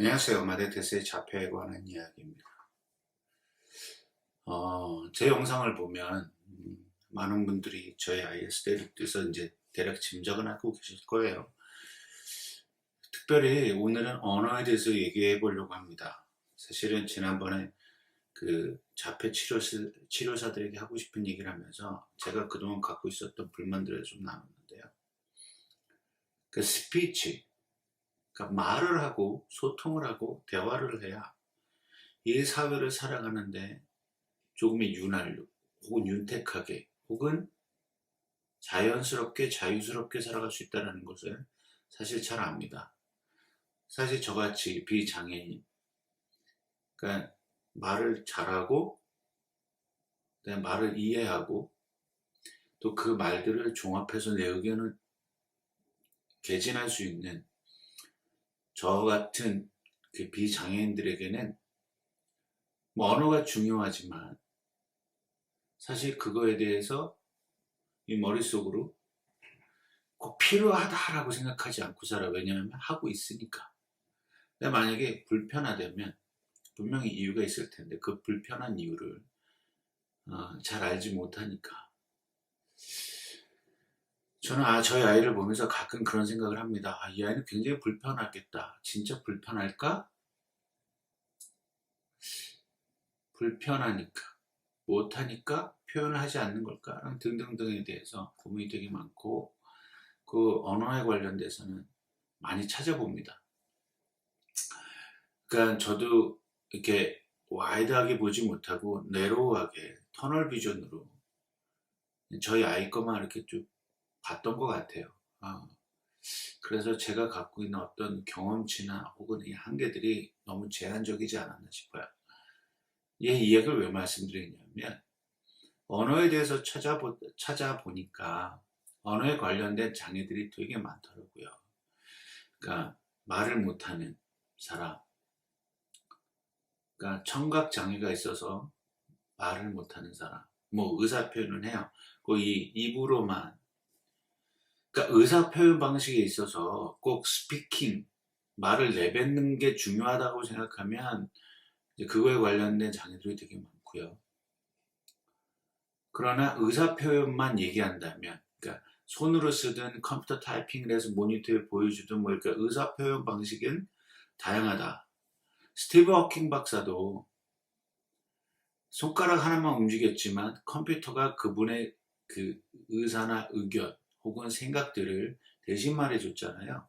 안녕하세요. 마데테스의 자폐에 관한 이야기입니다. 제 영상을 보면 많은 분들이 저희 ISD에 대해서 이제 대략 짐작은 하고 계실 거예요. 특별히 오늘은 언어에 대해서 얘기해 보려고 합니다. 사실은 지난번에 그 자폐 치료사들에게 하고 싶은 얘기를 하면서 제가 그동안 갖고 있었던 불만들을 좀 나눴는데요. 그 스피치, 그러니까 말을 하고 소통을 하고 대화를 해야 이 사회를 살아가는데 조금의 윤활유 혹은 윤택하게 혹은 자연스럽게 자유스럽게 살아갈 수 있다는 것을 사실 잘 압니다. 사실 저같이 비장애인, 그러니까 말을 잘하고 말을 이해하고 또 그 말들을 종합해서 내 의견을 개진할 수 있는 저 같은 그 비장애인들에게는 뭐 언어가 중요하지만 사실 그거에 대해서 이 머릿속으로 꼭 필요하다라고 생각하지 않고 살아. 왜냐하면 하고 있으니까. 근데 만약에 불편하다면 분명히 이유가 있을 텐데 그 불편한 이유를 잘 알지 못하니까 저는 저희 아이를 보면서 가끔 그런 생각을 합니다. 이 아이는 굉장히 불편하겠다. 진짜 불편할까? 불편하니까 못하니까 표현을 하지 않는 걸까? 등등등에 대해서 고민이 되게 많고 그 언어에 관련돼서는 많이 찾아봅니다. 그러니까 저도 이렇게 와이드하게 보지 못하고 내로우하게 터널 비전으로 저희 아이 것만 이렇게 쭉 봤던 것 같아요. 그래서 제가 갖고 있는 어떤 경험치나 혹은 이 한계들이 너무 제한적이지 않았나 싶어요. 이 이야기를 왜 말씀드리냐면 언어에 대해서 찾아보니까 언어에 관련된 장애들이 되게 많더라고요. 그러니까 말을 못하는 사람, 그러니까 청각 장애가 있어서 말을 못하는 사람, 뭐 의사 표현은 해요. 거의 입으로만. 그러니까 의사 표현 방식에 있어서 꼭 스피킹, 말을 내뱉는 게 중요하다고 생각하면 이제 그거에 관련된 장애들이 되게 많고요. 그러나 의사 표현만 얘기한다면, 그러니까 손으로 쓰든 컴퓨터 타이핑을 해서 모니터에 보여주든 뭐 이렇게 의사 표현 방식은 다양하다. 스티브 호킹 박사도 손가락 하나만 움직였지만 컴퓨터가 그분의 그 의사나 의견 혹은 생각들을 대신 말해줬잖아요.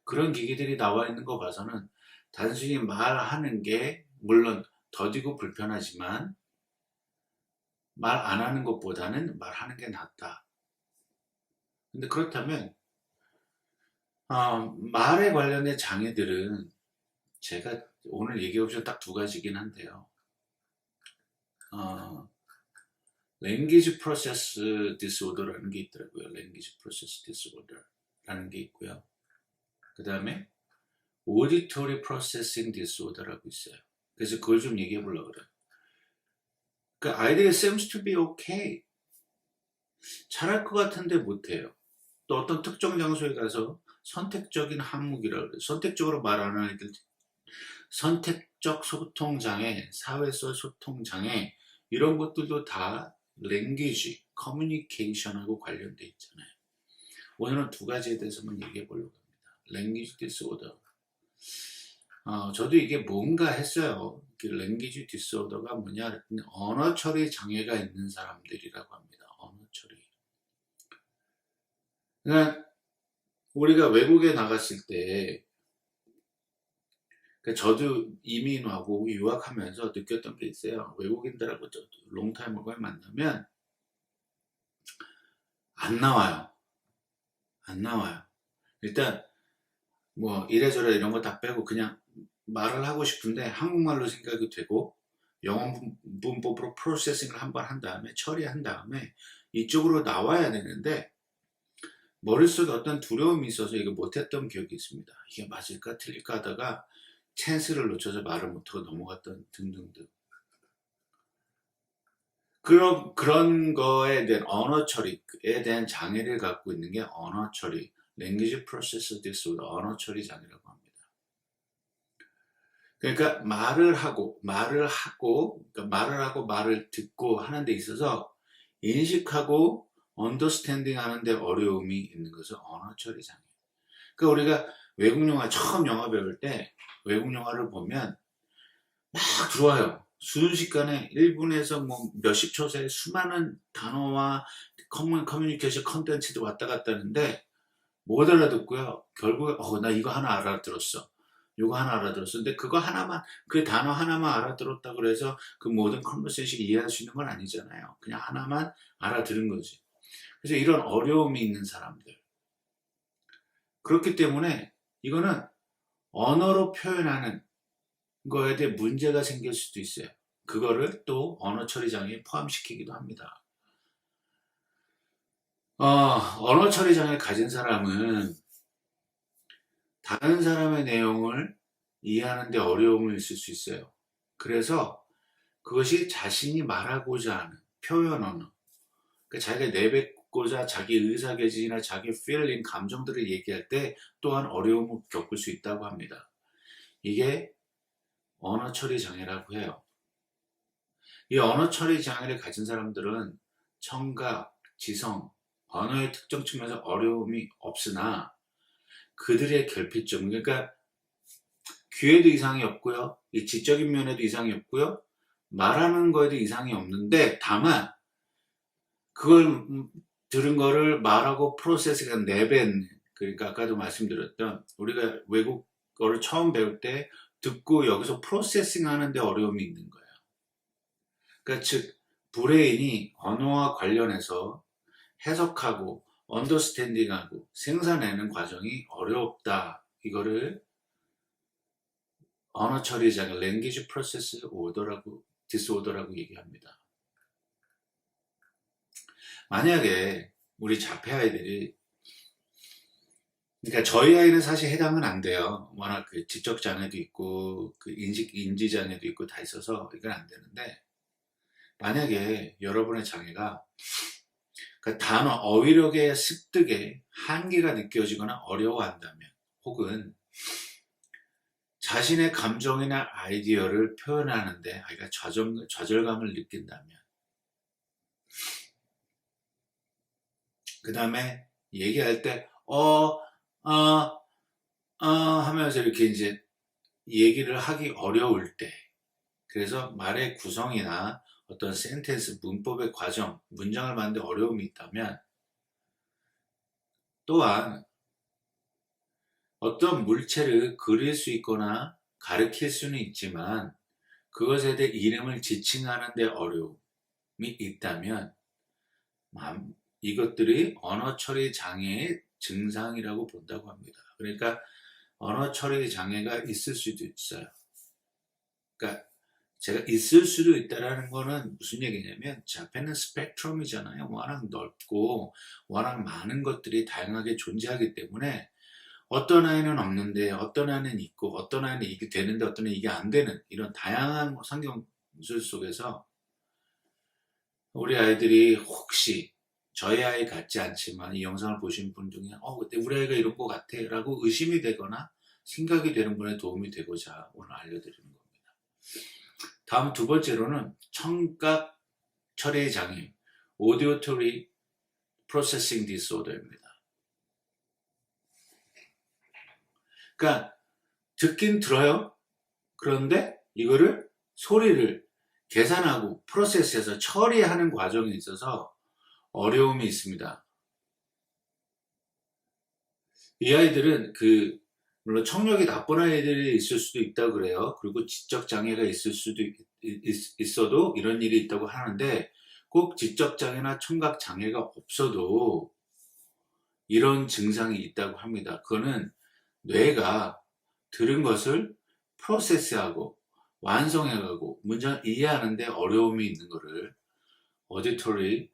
그런 기기들이 나와 있는 거 봐서는 단순히 말하는 게 물론 더디고 불편하지만 말 안 하는 것보다는 말하는 게 낫다. 근데 그렇다면 말에 관련된 장애들은 제가 오늘 얘기해 보신 딱 두 가지긴 한데요. Language Process Disorder라는 게 있더라고요. Language Process Disorder라는 게 있고요. 그 다음에 Auditory Processing Disorder라고 있어요. 그래서 그걸 좀 얘기해 보려고 그래요. 그 아이들이 seems to be okay. 잘할 것 같은데 못해요. 또 어떤 특정 장소에 가서 선택적인 항목이라고 그래요. 선택적으로 말하는 아이들, 선택적 소통장애, 사회성 소통장애 이런 것들도 다 랭귀지, 커뮤니케이션하고 관련돼 있잖아요. 오늘은 두 가지에 대해서만 얘기해 보려고 합니다. 랭귀지 디스오더. 저도 이게 뭔가 했어요. 랭귀지 디스오더가 뭐냐 그랬더니 언어 처리 장애가 있는 사람들이라고 합니다. 언어 처리. 그러니까 우리가 외국에 나갔을 때 저도 이민하고 유학하면서 느꼈던 게 있어요. 외국인들하고 롱타임을 만나면 안 나와요. 안 나와요. 일단 뭐 이래저래 이런 거 다 빼고 그냥 말을 하고 싶은데 한국말로 생각이 되고 영어 문법으로 프로세싱을 한번 한 다음에 처리한 다음에 이쪽으로 나와야 되는데 머릿속에 어떤 두려움이 있어서 이거 못했던 기억이 있습니다. 이게 맞을까 틀릴까 하다가 찬스를 놓쳐서 말을 못하고 넘어갔던 등등등. 그런 거에 대한 언어 처리에 대한 장애를 갖고 있는 게 언어 처리, Language Process Disorder, 언어 처리 장애라고 합니다. 그러니까 말을 듣고 하는 데 있어서 인식하고 언더스탠딩 하는 데 어려움이 있는 것은 언어 처리 장애. 그러니까 우리가 외국 영화 처음 영화 배울 때 외국 영화를 보면 막 들어와요. 순식간에 1분에서 뭐 몇십 초 사이에 수많은 단어와 커뮤니케이션 컨텐츠도 왔다 갔다 하는데 못 알아듣고요. 결국에 나 이거 하나 알아들었어. 이거 하나 알아들었어. 근데 그거 하나만, 그 단어 하나만 알아들었다 그래서 그 모든 컨버세이션 이해할 수 있는 건 아니잖아요. 그냥 하나만 알아들은 거지. 그래서 이런 어려움이 있는 사람들. 그렇기 때문에 이거는 언어로 표현하는 거에 대해 문제가 생길 수도 있어요. 그거를 또 언어 처리 장애에 포함시키기도 합니다. 언어 처리 장애를 가진 사람은 다른 사람의 내용을 이해하는 데 어려움을 있을 수 있어요. 그래서 그것이 자신이 말하고자 하는 표현 언어, 그러니까 자기가 내뱉고자 자기 의사결정이나 자기 feeling, 감정들을 얘기할 때 또한 어려움을 겪을 수 있다고 합니다. 이게 언어 처리 장애라고 해요. 이 언어 처리 장애를 가진 사람들은 청각, 지성, 언어의 특정 측면에서 어려움이 없으나 그들의 결핍점, 그러니까 귀에도 이상이 없고요, 이 지적인 면에도 이상이 없고요, 말하는 거에도 이상이 없는데 다만 그걸 들은 거를 말하고 프로세스가 내뱉는, 그러니까 아까도 말씀드렸던 우리가 외국어를 처음 배울 때 듣고 여기서 프로세싱 하는데 어려움이 있는 거예요. 그러니까 즉 브레인이 언어와 관련해서 해석하고 언더스탠딩하고 생산하는 과정이 어렵다. 이거를 언어 처리 장애, 랭귀지 프로세스 디스오더라고 얘기합니다. 만약에 우리 자폐 아이들이, 그러니까 저희 아이는 사실 해당은 안 돼요. 워낙 그 지적 장애도 있고 그 인지 장애도 있고 다 있어서 이건 안 되는데, 만약에 여러분의 장애가 그 단어 어휘력의 습득에 한계가 느껴지거나 어려워한다면, 혹은 자신의 감정이나 아이디어를 표현하는데 아이가 좌절감을 느낀다면, 그 다음에 얘기할 때 하면서 이렇게 이제 얘기를 하기 어려울 때, 그래서 말의 구성이나 어떤 센텐스, 문법의 과정, 문장을 만드는 데 어려움이 있다면, 또한 어떤 물체를 그릴 수 있거나 가르칠 수는 있지만 그것에 대해 이름을 지칭하는 데 어려움이 있다면 이것들이 언어 처리 장애의 증상이라고 본다고 합니다. 그러니까 언어 처리 장애가 있을 수도 있어요. 그러니까 제가 있을 수도 있다라는 거는 무슨 얘기냐면, 자폐는 스펙트럼이잖아요. 워낙 넓고 워낙 많은 것들이 다양하게 존재하기 때문에 어떤 아이는 없는데 어떤 아이는 있고 어떤 아이는 이게 되는데 어떤 아이는 이게 안 되는, 이런 다양한 상황들 속에서 우리 아이들이 혹시 저희 아이 같지 않지만 이 영상을 보신 분 중에 그때 우리 아이가 이런 것 같아 라고 의심이 되거나 생각이 되는 분에 도움이 되고자 오늘 알려드리는 겁니다. 다음 두 번째로는 청각 처리 장애, Auditory Processing Disorder입니다. 그러니까 듣긴 들어요. 그런데 이거를 소리를 계산하고 프로세스해서 처리하는 과정에 있어서 어려움이 있습니다. 이 아이들은 물론 청력이 나쁜 아이들이 있을 수도 있다고 그래요. 그리고 지적 장애가 있을 수도 있어도 이런 일이 있다고 하는데, 꼭 지적 장애나 청각 장애가 없어도 이런 증상이 있다고 합니다. 그거는 뇌가 들은 것을 프로세스하고 완성해가고 문장을 이해하는 데 어려움이 있는 것을 Auditory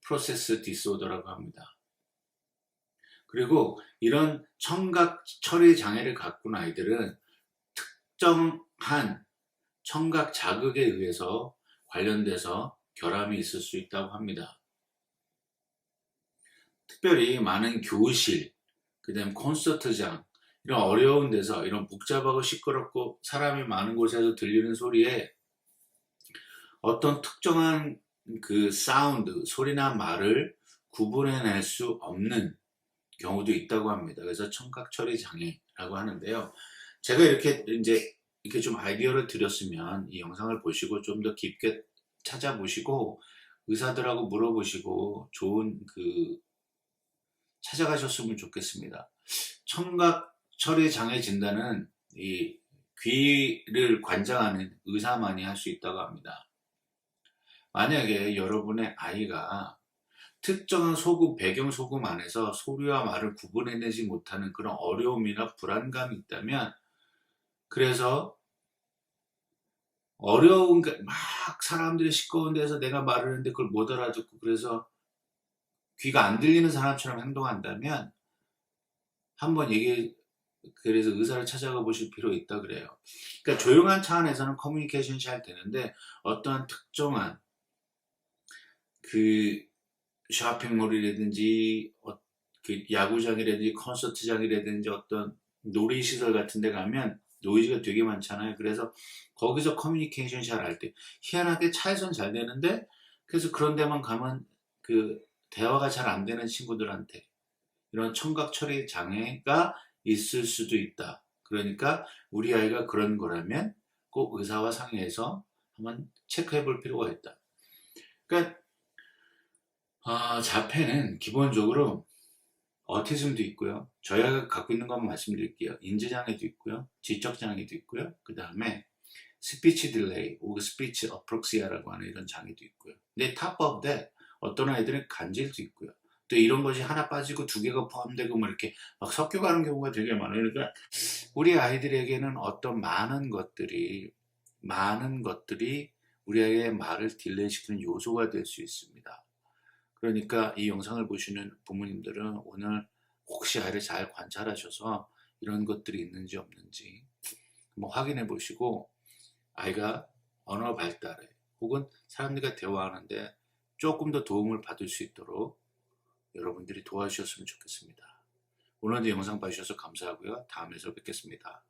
Process Disorder라고 합니다. 그리고 이런 청각 처리 장애를 갖고 있는 아이들은 특정한 청각 자극에 의해서 관련돼서 결함이 있을 수 있다고 합니다. 특별히 많은 교실, 그 다음 콘서트장, 이런 어려운 데서 이런 복잡하고 시끄럽고 사람이 많은 곳에서 들리는 소리에 어떤 특정한 그 사운드, 소리나 말을 구분해낼 수 없는 경우도 있다고 합니다. 그래서 청각 처리 장애라고 하는데요. 제가 이렇게 좀 아이디어를 드렸으면 이 영상을 보시고 좀 더 깊게 찾아보시고 의사들하고 물어보시고 좋은 찾아가셨으면 좋겠습니다. 청각 처리 장애 진단은 이 귀를 관장하는 의사만이 할 수 있다고 합니다. 만약에 여러분의 아이가 특정한 소금, 배경 소금 안에서 소리와 말을 구분해내지 못하는 그런 어려움이나 불안감이 있다면, 그래서 막 사람들이 시끄러운 데서 내가 말을 했는데 그걸 못 알아듣고 그래서 귀가 안 들리는 사람처럼 행동한다면 한번 그래서 의사를 찾아가 보실 필요 있다 그래요. 그러니까 조용한 차 안에서는 커뮤니케이션이 잘 되는데 어떠한 특정한 그 쇼핑몰이라든지 그 야구장이라든지 콘서트장이라든지 어떤 놀이시설 같은 데 가면 노이즈가 되게 많잖아요. 그래서 거기서 커뮤니케이션 잘 할 때 희한하게 차에선 잘 되는데 그래서 그런 데만 가면 그 대화가 잘 안 되는 친구들한테 이런 청각 처리 장애가 있을 수도 있다. 그러니까 우리 아이가 그런 거라면 꼭 의사와 상의해서 한번 체크해 볼 필요가 있다. 그러니까 자폐는 기본적으로 어티즘도 있고요. 저희가 갖고 있는 건 말씀드릴게요. 인지장애도 있고요. 지적장애도 있고요. 그 다음에 스피치 딜레이, 혹은 스피치 어프록시아라고 하는 이런 장애도 있고요. 근데 top of that, 어떤 아이들은 간질도 있고요. 또 이런 것이 하나 빠지고 두 개가 포함되고 뭐 이렇게 막 섞여가는 경우가 되게 많아요. 그러니까 우리 아이들에게는 어떤 많은 것들이 우리 아이의 말을 딜레이시키는 요소가 될 수 있습니다. 그러니까 이 영상을 보시는 부모님들은 오늘 혹시 아이를 잘 관찰하셔서 이런 것들이 있는지 없는지 한번 확인해 보시고 아이가 언어 발달에 혹은 사람들과 대화하는데 조금 더 도움을 받을 수 있도록 여러분들이 도와주셨으면 좋겠습니다. 오늘도 영상 봐주셔서 감사하고요. 다음에서 뵙겠습니다.